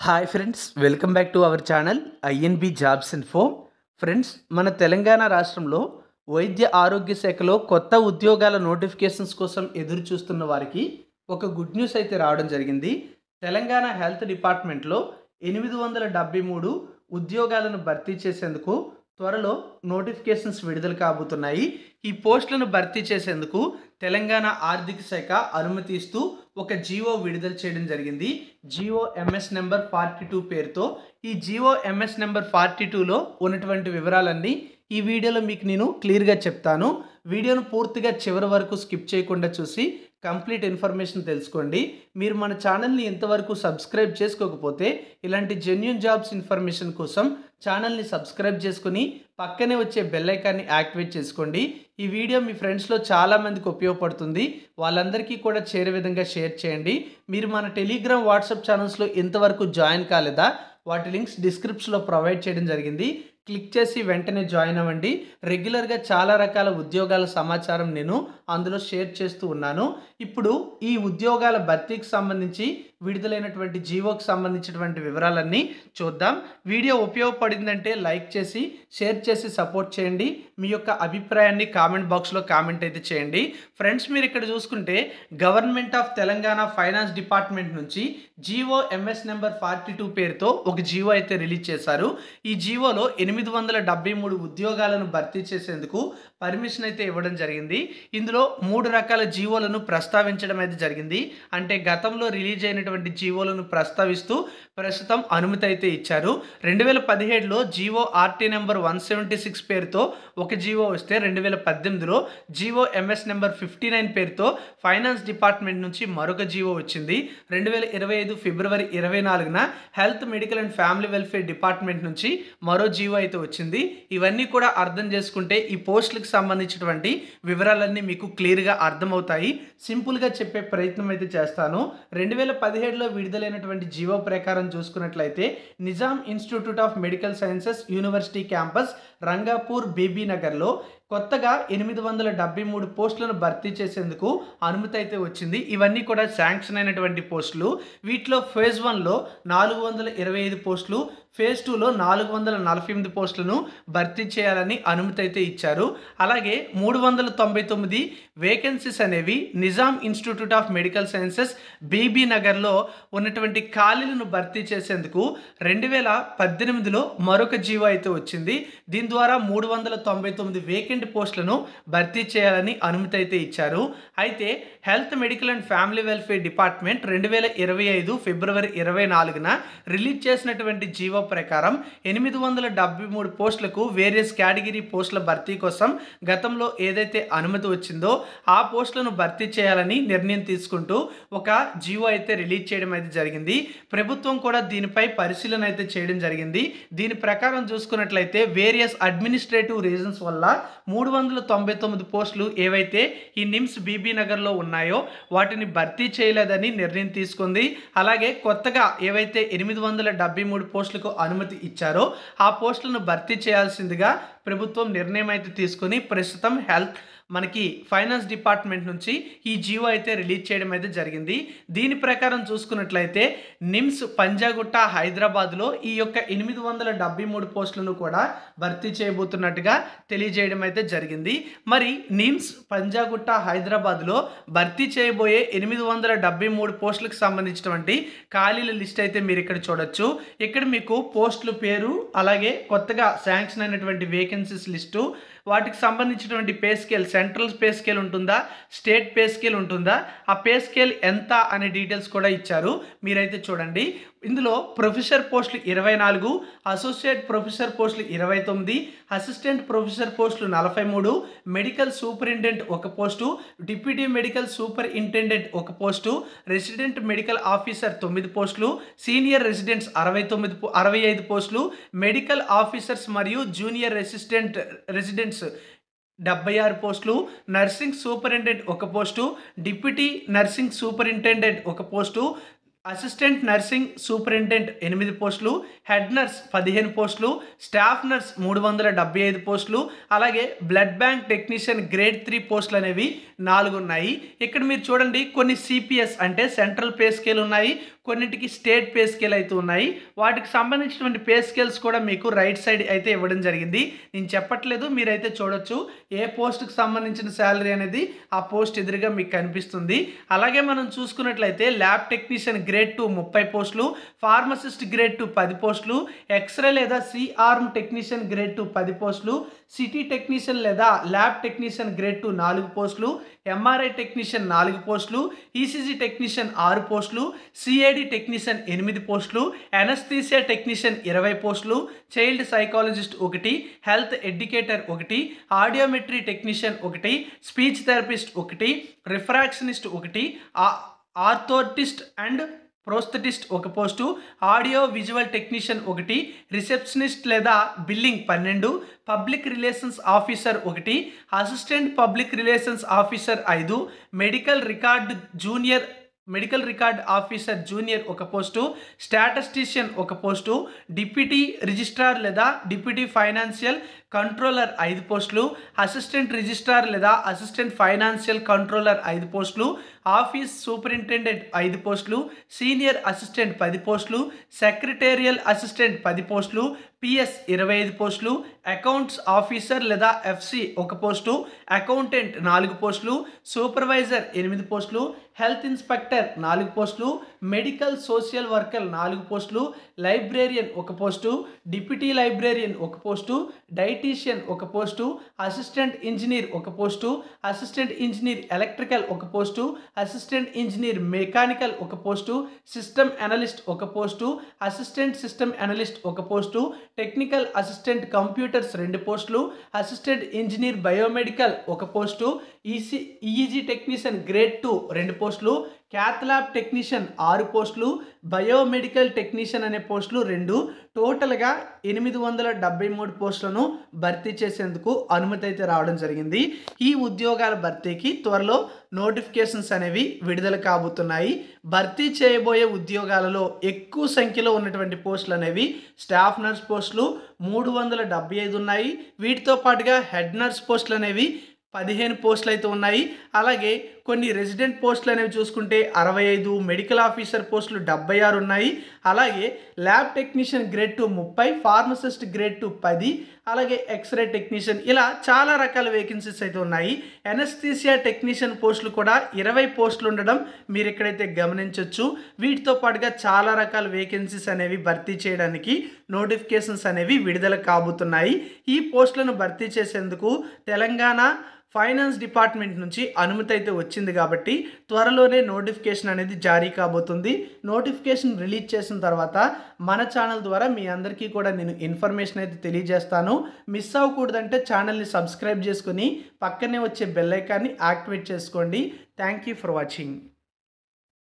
Hi friends, welcome back to our channel INB jobs info. Friends, మన తెలంగాణ రాష్ట్రంలో వైద్య ఆరోగ్య శాఖలో కొత్త ఉద్యోగాల నోటిఫికేషన్స్ కోసం ఎదురు చూస్తున్న వారికి ఒక గుడ్ న్యూస్ అయితే రావడం జరిగింది. తెలంగాణ హెల్త్ డిపార్ట్మెంట్లో 873 ఉద్యోగాలను భర్తీ చేసేందుకు త్వరలో నోటిఫికేషన్స్ విడుదల కాబోతున్నాయి. ఈ పోస్టులను భర్తీ చేసేందుకు తెలంగాణ ఆర్థిక శాఖ అనుమతి ఇస్తూ ఒక జీవో విడుదల చేయడం జరిగింది. జీవో ఎంఎస్ నెంబర్ 42 పేరుతో. ఈ జీవో ఎంఎస్ నెంబర్ 42లో ఉన్నటువంటి వివరాలన్నీ ఈ వీడియోలో మీకు నేను క్లియర్గా చెప్తాను. వీడియోను పూర్తిగా చివరి వరకు స్కిప్ చేయకుండా చూసి కంప్లీట్ ఇన్ఫర్మేషన్ తెలుసుకోండి. మీరు మన ఛానల్ని ఇంతవరకు సబ్స్క్రైబ్ చేసుకోకపోతే ఇలాంటి జెన్యూన్ జాబ్స్ ఇన్ఫర్మేషన్ కోసం ఛానల్ని సబ్స్క్రైబ్ చేసుకుని పక్కనే వచ్చే బెల్ ఐకాన్ని యాక్టివేట్ చేసుకోండి. ఈ వీడియో మీ ఫ్రెండ్స్లో చాలామందికి ఉపయోగపడుతుంది. వాళ్ళందరికీ కూడా చేరే విధంగా షేర్ చేయండి. మీరు మన టెలిగ్రామ్, వాట్సాప్ ఛానల్స్లో ఇంతవరకు జాయిన్ కాలేదా? వాటి లింక్స్ డిస్క్రిప్షన్లో ప్రొవైడ్ చేయడం జరిగింది. క్లిక్ చేసి వెంటనే జాయిన్ అవ్వండి. రెగ్యులర్గా చాలా రకాల ఉద్యోగాల సమాచారం నేను అందులో షేర్ చేస్తూ ఉన్నాను. ఇప్పుడు ఈ ఉద్యోగాల భర్తీకి సంబంధించి విడుదలైనటువంటి జీవోకి సంబంధించినటువంటి వివరాలన్నీ చూద్దాం. వీడియో ఉపయోగపడిందంటే లైక్ చేసి షేర్ చేసి సపోర్ట్ చేయండి. మీ యొక్క అభిప్రాయాన్ని కామెంట్ బాక్స్లో కామెంట్ అయితే చేయండి. ఫ్రెండ్స్, మీరు ఇక్కడ చూసుకుంటే government of Telangana finance department నుంచి జీవో ఎంఎస్ నెంబర్ 42 పేరుతో ఒక జీవో అయితే రిలీజ్ చేశారు. ఈ జీవోలో 873 ఉద్యోగాలను భర్తీ చేసేందుకు పర్మిషన్ అయితే ఇవ్వడం జరిగింది. ఇందులో 3 రకాల జీవోలను ప్రస్తావించడం అయితే జరిగింది. అంటే గతంలో రిలీజ్ అయినటువంటి జీవోలను ప్రస్తావిస్తూ ప్రస్తుతం అనుమతి అయితే ఇచ్చారు. 2017లో జీవో ఆర్టీ నెంబర్ 176 పేరుతో ఒక జీవో వస్తే 2018లో జీవో ఎంఎస్ నెంబర్ 59 పేరుతో ఫైనాన్స్ డిపార్ట్మెంట్ నుంచి మరొక జీవో వచ్చింది. 2025 ఫిబ్రవరి 24న health, medical and family welfare department నుంచి మరో జీవో అయితే వచ్చింది. ఇవన్నీ కూడా అర్థం చేసుకుంటే ఈ పోస్టులకు సంబంధించినటువంటి వివరాలన్నీ మీకు క్లియర్గా అర్థమవుతాయి. సింపుల్గా చెప్పే ప్రయత్నం అయితే చేస్తాను. 2017లో విడుదలైనటువంటి జీవో ప్రకారం చూసుకున్నట్లయితే Nizam institute of medical sciences university campus Rangapur, Bibi నగర్లో కొత్తగా 873 పోస్టులను భర్తీ చేసేందుకు అనుమతి అయితే వచ్చింది. ఇవన్నీ కూడా శాంక్షన్ అయినటువంటి పోస్టులు. వీటిలో ఫేజ్ 1లో 425 పోస్టులు, ఫేజ్ 2లో 448 పోస్టులను భర్తీ చేయాలని అనుమతి అయితే ఇచ్చారు. అలాగే 399 వేకెన్సీస్ అనేవి Nizam institute of medical sciences Bibi నగర్లో ఉన్నటువంటి ఖాళీలను భర్తీ చేసేందుకు 2018లో మరొక జీవో అయితే వచ్చింది. దీని ద్వారా 399 వేకెంట్ పోస్టులను భర్తీ చేయాలని అనుమతి అయితే ఇచ్చారు. అయితే health, medical and family welfare department 2025 February 24న రిలీజ్ చేసినటువంటి జీవో ప్రకారం 873 పోస్టులకు వేరియస్ కేటగిరీ పోస్టుల భర్తీ కోసం గతంలో ఏదైతే అనుమతి వచ్చిందో ఆ పోస్టులను భర్తీ చేయాలని నిర్ణయం తీసుకుంటూ ఒక జీవో అయితే రిలీజ్ చేయడం అయితే జరిగింది. ప్రభుత్వం కూడా దీనిపై పరిశీలన అయితే చేయడం జరిగింది. దీని ప్రకారం చూసుకున్నట్లయితే వేరియస్ అడ్మినిస్ట్రేటివ్ రీజన్స్ వల్ల 399 పోస్టులు ఏవైతే ఈ నిమ్స్ బీబీ నగర్లో ఉన్నాయో వాటిని భర్తీ చేయలేదని నిర్ణయం తీసుకుంది. అలాగే కొత్తగా ఏవైతే 873 పోస్టులకు అనుమతి ఇచ్చారో ఆ పోస్టులను భర్తీ చేయాల్సిందిగా ప్రభుత్వం నిర్ణయం అయితే తీసుకుని ప్రస్తుతం మనకి ఫైనాన్స్ డిపార్ట్మెంట్ నుంచి ఈ జీవో అయితే రిలీజ్ చేయడం అయితే జరిగింది. దీని ప్రకారం చూసుకున్నట్లయితే నిమ్స్ పంజాగుట్ట హైదరాబాద్లో ఈ యొక్క 873 పోస్టులను కూడా భర్తీ చేయబోతున్నట్టుగా తెలియజేయడం అయితే జరిగింది. మరి నిమ్స్ పంజాగుట్ట హైదరాబాద్లో భర్తీ చేయబోయే 873 పోస్టులకు సంబంధించినటువంటి ఖాళీల లిస్ట్ అయితే మీరు ఇక్కడ చూడొచ్చు. ఇక్కడ మీకు పోస్టుల పేరు, అలాగే కొత్తగా శాంక్షన్ అయినటువంటి వేకెన్సీస్ లిస్టు, వాటికి సంబంధించినటువంటి pay scale, central pay scale ఉంటుందా, స్టేట్ పే స్కేల్ ఉంటుందా, ఆ పే స్కేల్ ఎంత అనే డీటెయిల్స్ కూడా ఇచ్చారు. మీరైతే చూడండి. ఇందులో ప్రొఫెసర్ పోస్టులు 24, అసోసియేట్ ప్రొఫెసర్ పోస్టులు 29, అసిస్టెంట్ ప్రొఫెసర్ పోస్టులు 43, మెడికల్ సూపరింటెండెంట్ ఒక పోస్టు, డిప్యూటీ మెడికల్ సూపరింటెండెంట్ ఒక పోస్టు, రెసిడెంట్ మెడికల్ ఆఫీసర్ 9 పోస్టులు, సీనియర్ రెసిడెంట్స్ 65 పోస్టులు, మెడికల్ ఆఫీసర్స్ మరియు జూనియర్ రెసిడెంట్స్ 76 పోస్టులు, నర్సింగ్ సూపరింటెండెంట్ ఒక పోస్టు, డిప్యూటీ నర్సింగ్ సూపరింటెండెంట్ ఒక పోస్టు, అసిస్టెంట్ నర్సింగ్ సూపరింటెండెంట్ 8 పోస్టులు, హెడ్ నర్స్ 15 పోస్టులు, స్టాఫ్ నర్స్ 375 పోస్టులు, అలాగే బ్లడ్ బ్యాంక్ టెక్నీషియన్ గ్రేడ్ 3 పోస్టులు అనేవి 4 ఉన్నాయి. ఇక్కడ మీరు చూడండి కొన్ని సిపిఎస్ అంటే సెంట్రల్ పే స్కేల్ ఉన్నాయి, కొన్నిటికి స్టేట్ పే స్కేల్ అయితే ఉన్నాయి. వాటికి సంబంధించినటువంటి పే స్కేల్స్ కూడా మీకు రైట్ సైడ్ అయితే ఇవ్వడం జరిగింది. నేను చెప్పట్లేదు, మీరైతే చూడొచ్చు ఏ పోస్ట్కి సంబంధించిన శాలరీ అనేది ఆ పోస్ట్ ఎదురుగా మీకు కనిపిస్తుంది. అలాగే మనం చూసుకున్నట్లయితే ల్యాబ్ టెక్నీషియన్ గ్రేడ్ 2 30 పోస్టులు, ఫార్మసిస్ట్ గ్రేడ్ 2 10 పోస్టులు, ఎక్స్రే లేదా సి ఆర్మ్ టెక్నీషియన్ గ్రేడ్ 2 10 పోస్టులు, సిటీ టెక్నీషియన్ లేదా ల్యాబ్ టెక్నీషియన్ గ్రేడ్ 2 4 పోస్టులు, ఎంఆర్ఐ టెక్నీషియన్ 4 పోస్టులు, ఈసీజీ టెక్నీషియన్ 6 పోస్టులు, సిఐడి టెక్నీషియన్ 8 పోస్టులు, ఎనస్థీసియా టెక్నీషియన్ 20 పోస్టులు, child psychologist 1, health educator 1, audiometry technician 1, speech therapist 1, refractionist 1, orthotist and prosthetist 1 post, audio visual technician 1, receptionist లేదా billing 12, public relations officer 1, assistant public relations officer 5, medical record officer junior 1 post, statistician 1 post, deputy registrar లేదా deputy financial controller 5 పోస్టులు, assistant registrar లేదా assistant financial controller 5 పోస్టులు, office superintendent 5 పోస్టులు, senior assistant 10 పోస్టులు, secretarial assistant 10 పోస్టులు, PS 25 పోస్టులు, accounts officer లేదా FC 1 post, accountant 4 పోస్టులు, సూపర్వైజర్ 8 పోస్టులు, హెల్త్ ఇన్స్పెక్టర్ 4 పోస్టులు, మెడికల్ సోషల్ వర్కర్ 4 పోస్టులు, librarian 1 post, deputy librarian 1 post, dietician 1 post, assistant engineer 1 post, assistant engineer electrical 1 post, assistant engineer mechanical 1 post, system analyst 1 post, assistant system analyst 1 post, technical assistant computers 2 పోస్టులు, assistant engineer biomedical 1 post, EEG technician grade 2 2 పోస్టులు, cath lab technician 6 పోస్టులు, biomedical technician అనే పోస్టులు 2, టోటల్గా 873 పోస్టులను భర్తీ చేసేందుకు అనుమతి అయితే రావడం జరిగింది. ఈ ఉద్యోగాల భర్తీకి త్వరలో నోటిఫికేషన్స్ అనేవి విడుదల కాబోతున్నాయి. భర్తీ చేయబోయే ఉద్యోగాలలో ఎక్కువ సంఖ్యలో ఉన్నటువంటి పోస్టులు అనేవి స్టాఫ్ నర్స్ పోస్టులు 375 ఉన్నాయి. వీటితో పాటుగా హెడ్ నర్స్ పోస్టులు అనేవి 15 పోస్టులు అయితే ఉన్నాయి. అలాగే కొన్ని రెసిడెంట్ పోస్టులు అనేవి చూసుకుంటే 65, మెడికల్ ఆఫీసర్ పోస్టులు 76 ఉన్నాయి. అలాగే lab technician grade 2 30, pharmacist grade 2 10, అలాగే ఎక్స్రే టెక్నీషియన్, ఇలా చాలా రకాల వేకెన్సీస్ అయితే ఉన్నాయి. ఎనస్థీసియా టెక్నీషియన్ పోస్టులు కూడా 20 పోస్టులు ఉండడం మీరు ఇక్కడైతే గమనించవచ్చు. వీటితో పాటుగా చాలా రకాల వేకెన్సీస్ అనేవి భర్తీ చేయడానికి నోటిఫికేషన్స్ అనేవి విడుదల కాబోతున్నాయి. ఈ పోస్టులను భర్తీ చేసేందుకు తెలంగాణ ఫైనాన్స్ డిపార్ట్మెంట్ నుంచి అనుమతి అయితే వచ్చింది కాబట్టి త్వరలోనే నోటిఫికేషన్ అనేది జారీ కాబోతుంది. నోటిఫికేషన్ రిలీజ్ చేసిన తర్వాత మన ఛానల్ ద్వారా మీ అందరికీ కూడా నేను ఇన్ఫర్మేషన్ అయితే తెలియజేస్తాను. మిస్ అవ్వకూడదంటే ఛానల్ని సబ్స్క్రైబ్ చేసుకుని పక్కనే వచ్చే బెల్ ఐకాన్ని యాక్టివేట్ చేసుకోండి. Thank you for watching.